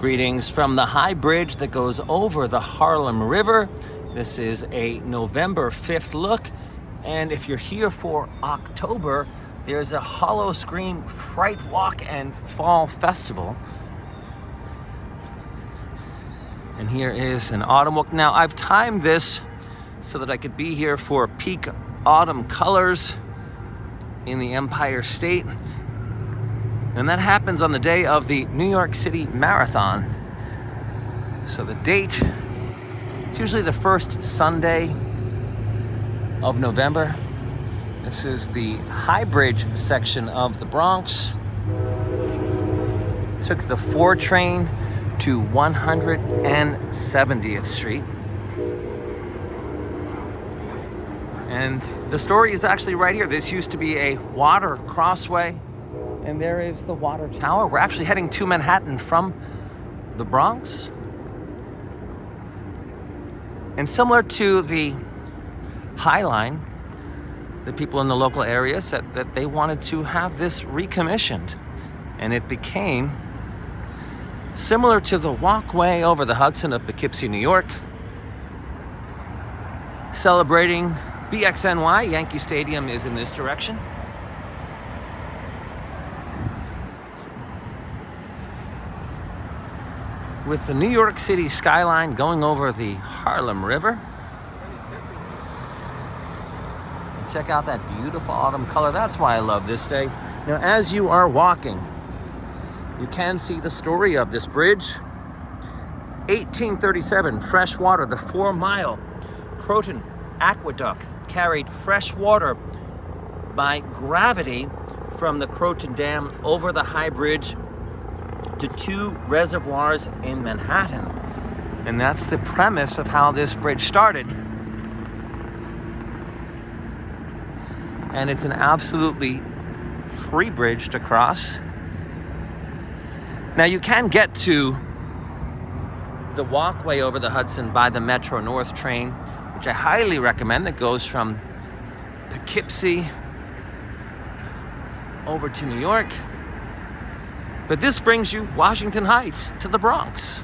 Greetings from the Highbridge that goes over the Harlem River. This is a November 5th look, and if you're here for October, there's a Hollow Scream Fright Walk and Fall Festival. And here is an autumn walk. Now, I've timed this so that I could be here for peak autumn colors in the Empire State. And that happens on the day of the New York City Marathon. So the date, it's usually the first Sunday of November. This is the Highbridge section of the Bronx. Took the 4 train to 170th Street. And the story is actually right here. This used to be a water crossway. And there is the water tower. We're actually heading to Manhattan from the Bronx. And similar to the High Line, the people in the local area said that they wanted to have this recommissioned. And it became similar to the walkway over the Hudson of Poughkeepsie, New York, celebrating BXNY. Yankee Stadium is in this direction. With the New York City skyline going over the Harlem River. And check out that beautiful autumn color. That's why I love this day. Now, as you are walking, you can see the story of this bridge. 1837, fresh water. The 4-mile Croton Aqueduct carried fresh water by gravity from the Croton Dam over the High Bridge to 2 reservoirs in Manhattan. And that's the premise of how this bridge started. And it's an absolutely free bridge to cross. Now, you can get to the walkway over the Hudson by the Metro North train, which I highly recommend, that goes from Poughkeepsie over to New York. But this brings you Washington Heights to the Bronx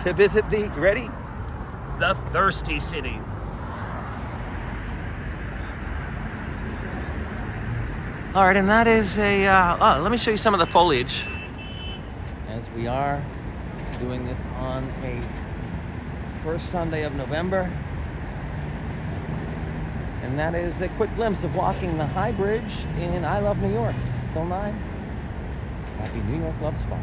to visit the thirsty city. All right, and that is let me show you some of the foliage as we are doing this on a first Sunday of November. And that is a quick glimpse of walking the High Bridge in I Love New York. Till 9. Happy New York Love Spot.